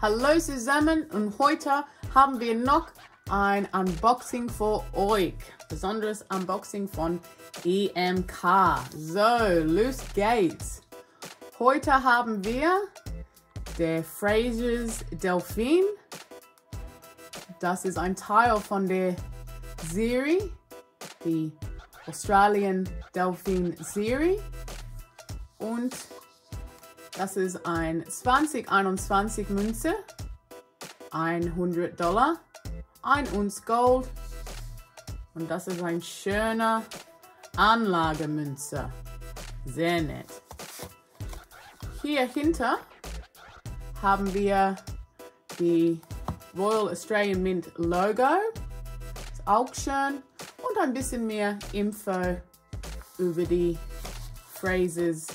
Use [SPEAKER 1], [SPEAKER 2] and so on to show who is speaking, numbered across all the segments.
[SPEAKER 1] Hallo zusammen und heute haben wir noch ein Unboxing für euch. Besonderes Unboxing von EMK. So, los geht's. Heute haben wir der FRASER'S Dolphin. Das ist ein Teil von der Serie, die Australian-Delfin-Serie. Und das ist ein 2021 Münze, $100, ein Unze Gold. Und das ist ein schöner Anlagemünze. Sehr nett. Hier hinter haben wir die Royal Australian Mint Logo. Ist auch schön. Und ein bisschen mehr Info über die FRASER'S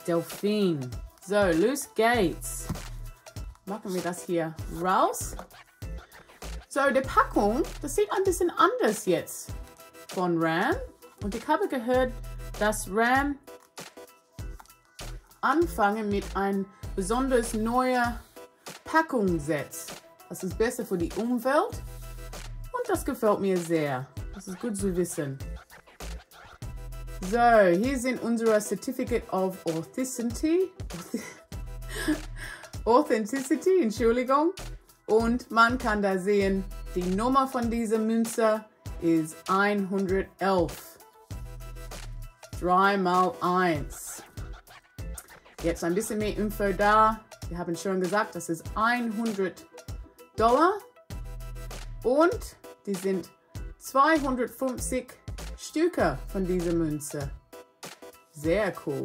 [SPEAKER 1] Dolphin. So, los geht's. Machen wir das hier raus. So, die Packung, das sieht ein bisschen anders jetzt von RAM. Und ich habe gehört, dass RAM anfangen mit einem besonders neuen Packungssatz. Das ist besser für die Umwelt. Und das gefällt mir sehr. Das ist gut zu wissen. So, hier sind unsere Certificate of Authenticity, Entschuldigung. Und man kann da sehen, die Nummer von dieser Münze ist 111. 3 mal 1. Jetzt ein bisschen mehr Info da. Wir haben schon gesagt, das ist $100. Und die sind 250 Stücke von dieser Münze. Sehr cool.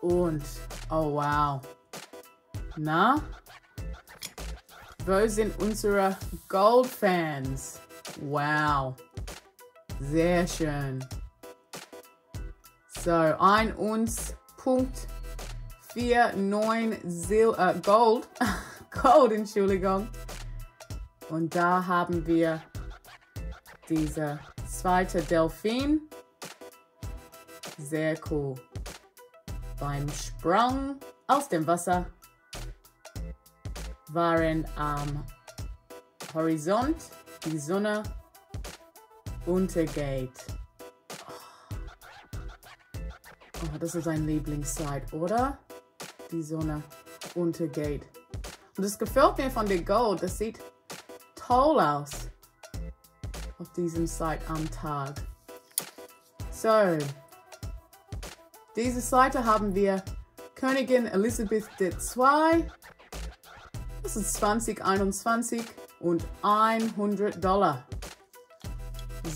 [SPEAKER 1] Und, oh wow. Na? Wo sind unsere Gold-Fans? Wow. Sehr schön. So, 1 Unze Punkt 49 Gold. Gold, Entschuldigung. Und da haben wir diese zweite Delfin. Sehr cool. Beim Sprung aus dem Wasser. Während am Horizont die Sonne untergeht. Oh, das ist ein Lieblingszeit, oder? Die Sonne untergeht. Und das gefällt mir von der Gold. Das sieht toll aus auf diesem Zeit am Tag. So, diese Seite haben wir Königin Elisabeth II. Das ist 2021 und $100.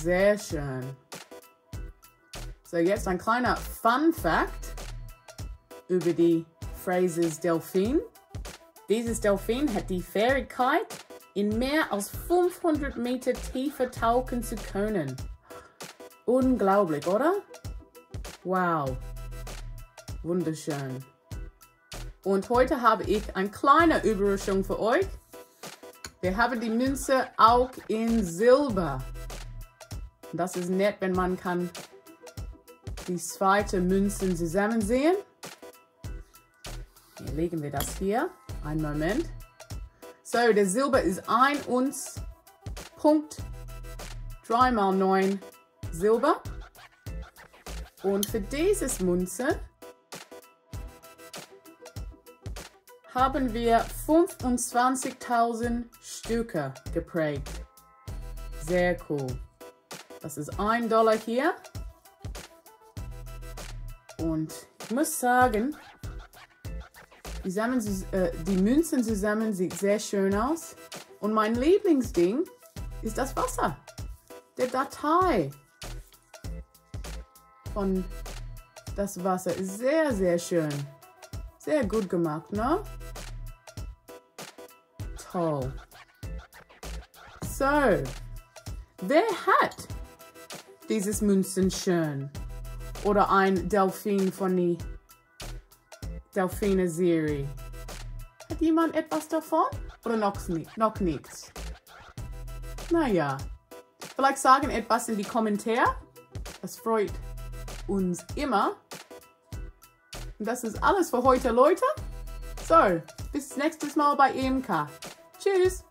[SPEAKER 1] Sehr schön. So, jetzt ein kleiner Fun Fact über die FRASER'S Dolphin. Dieses Delfin hat die Fähigkeit, in mehr als 500 Meter Tiefe tauchen zu können. Unglaublich, oder? Wow. Wunderschön. Und heute habe ich eine kleine Überraschung für euch. Wir haben die Münze auch in Silber. Das ist nett, wenn man kann die zweite Münzen zusammen sehen. Hier legen wir das hier. Einen Moment. So, der Silber ist 1 Unze Punkt 3 mal 9 Silber. Und für dieses Münze haben wir 25.000 Stücke geprägt. Sehr cool. Das ist $1 hier. Und ich muss sagen, die Münzen zusammen sieht sehr schön aus. Und mein Lieblingsding ist das Wasser. Der Datei von das Wasser ist sehr, sehr schön. Sehr gut gemacht, ne? Toll. So, wer hat dieses Münzen schön? Oder ein Delfin von der Delfine-Serie? Hat jemand etwas davon? Oder noch nichts? Naja, vielleicht sagen etwas in die Kommentare. Das freut uns immer. Und das ist alles für heute, Leute. So, bis nächstes Mal bei Imka. Tschüss!